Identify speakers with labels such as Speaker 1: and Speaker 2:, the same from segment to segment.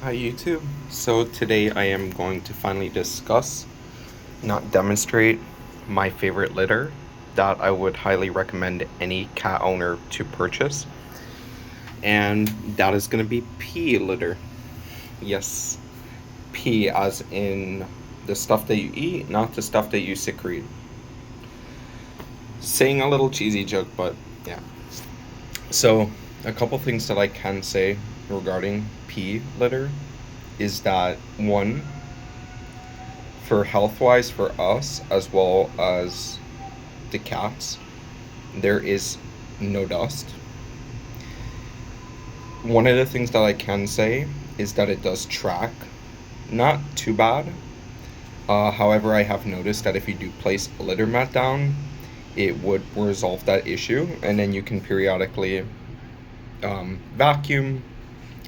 Speaker 1: Hi YouTube. So today I am going to finally discuss, not demonstrate, my favorite litter that I would highly recommend any cat owner to purchase. And that is going to be pee litter. Yes, pee as in the stuff that you eat, not the stuff that you secrete. Saying a little cheesy joke, but yeah. So, a couple things that I can say regarding pee litter is that one, for health wise for us as well as the cats, there is no dust. One of the things that I can say is that it does track. Not too bad. However, I have noticed that if you do place a litter mat down, it would resolve that issue, and then you can periodically vacuum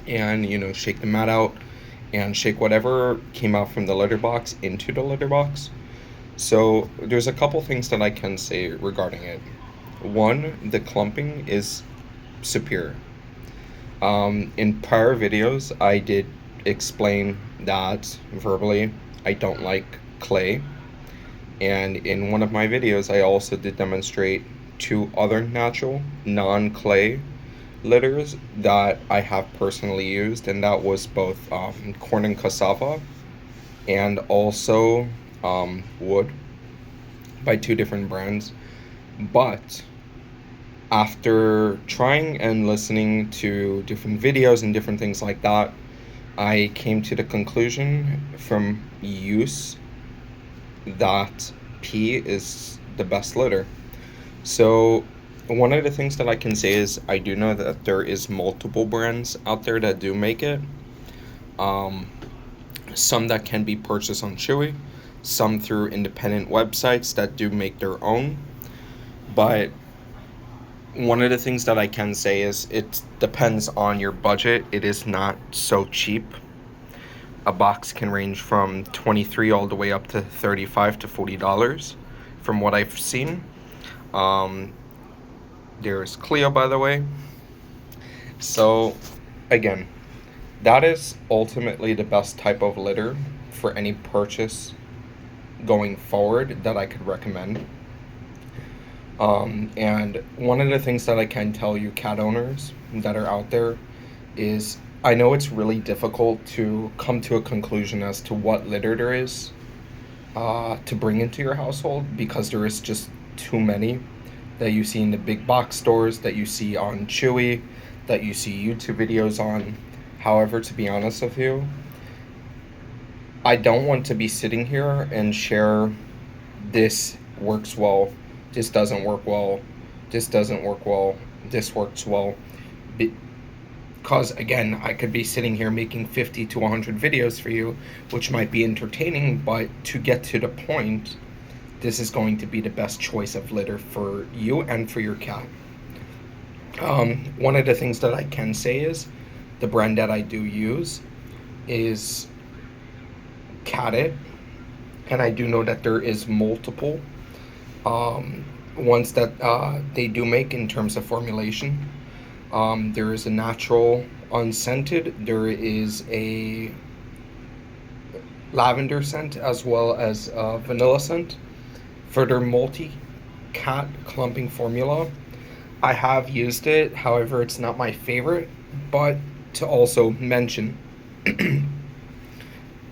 Speaker 1: and shake the mat out and shake whatever came out from the litter box into the litter box. So there's a couple things that I can say regarding it. One, the clumping is superior. In prior videos, I did explain that verbally I don't like clay. And in one of my videos, I also did demonstrate two other natural, non-clay litters that I have personally used, and that was both corn and cassava and also wood by two different brands. But after trying and listening to different videos and different things like that, I came to the conclusion from use that pee is the best litter. So one of the things that I can say is I do know that there is multiple brands out there that do make it. Um, some that can be purchased on Chewy, some through independent websites that do make their own. But one of the things that I can say is it depends on your budget. It is not so cheap. A box can range from 23 all the way up to 35 to $40 from what I've seen. Um, there's Cleo, by the way. So again, that is ultimately the best type of litter for any purchase going forward that I could recommend. And one of the things that I can tell you, cat owners that are out there, is I know it's really difficult to come to a conclusion as to what litter there is to bring into your household because there is just too many that you see in the big box stores, that you see on Chewy, that you see YouTube videos on. However, to be honest with you, I don't want to be sitting here and share this works well, this doesn't work well, this doesn't work well, this works well. Because again, I could be sitting here making 50 to 100 videos for you, which might be entertaining, but to get to the point, this is going to be the best choice of litter for you and for your cat. One of the things that I can say is the brand that I do use is Catit, and I do know that there is multiple ones that they do make in terms of formulation. There is a natural unscented, there is a lavender scent as well as a vanilla scent. For their multi-cat clumping formula, I have used it, however it's not my favorite, but to also mention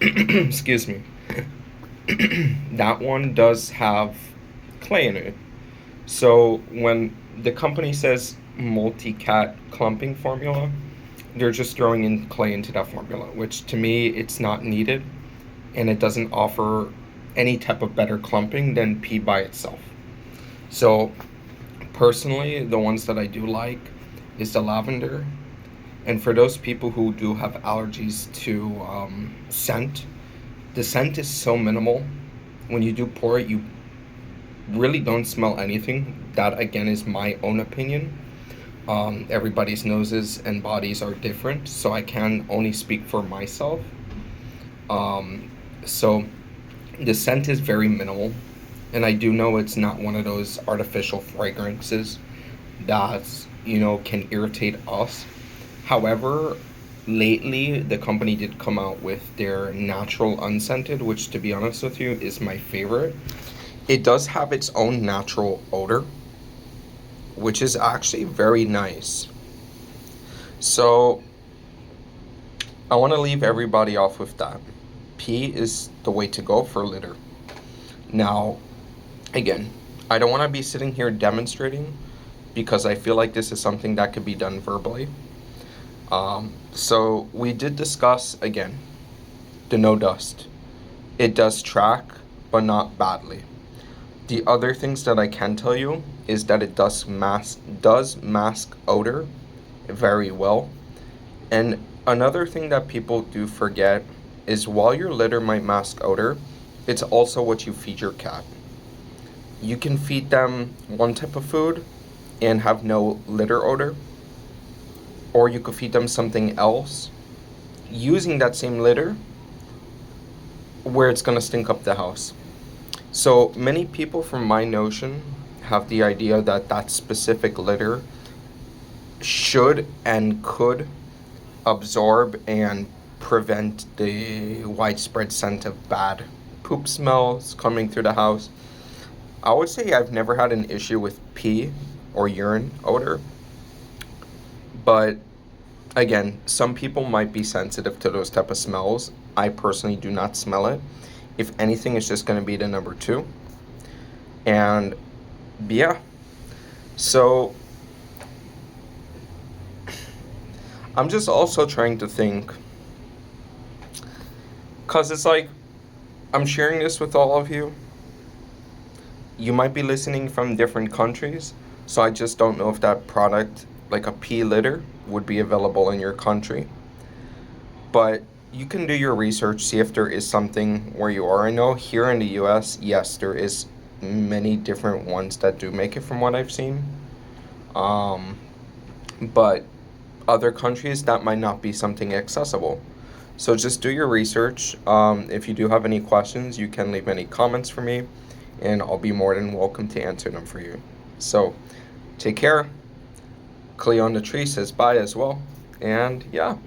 Speaker 1: excuse me, that one does have clay in it. So when the company says multi-cat clumping formula, they're just throwing in clay into that formula, which to me it's not needed, and it doesn't offer any type of better clumping than pee by itself. So personally, the ones that I do like is the lavender. And for those people who do have allergies to scent, the scent is so minimal. When you do pour it, you really don't smell anything. That again is my own opinion. Everybody's noses and bodies are different, so I can only speak for myself. So the scent is very minimal, and I do know it's not one of those artificial fragrances that can irritate us. However, lately the company did come out with their natural unscented, which to be honest with you is my favorite. It does have its own natural odor, which is actually very nice. So I want to leave everybody off with that. Pee is the way to go for litter. Now, again, I don't want to be sitting here demonstrating because I feel like this is something that could be done verbally. So we did discuss again the no dust. It does track, but not badly. The other things that I can tell you is that it does mask odor very well. And another thing that people do forget is while your litter might mask odor, it's also what you feed your cat. You can feed them one type of food and have no litter odor, or you could feed them something else using that same litter where it's going to stink up the house. So many people, from my notion, have the idea that that specific litter should and could absorb and prevent the widespread scent of bad poop smells coming through the house. I would say I've never had an issue with pee or urine odor, but again, some people might be sensitive to those type of smells. I personally do not smell it. If anything, it's just going to be the number two. And yeah, so I'm just also trying to think, because it's like I'm sharing this with all of you. You might be listening from different countries, so I just don't know if that product, like a pee litter, would be available in your country. But you can do your research, see if there is something where you are. I know here in the US, yes, there is many different ones that do make it from what I've seen. Um, but other countries, that might not be something accessible. So just do your research. If you do have any questions, you can leave any comments for me, and I'll be more than welcome to answer them for you. So take care. Cleon the Tree says bye as well. And yeah.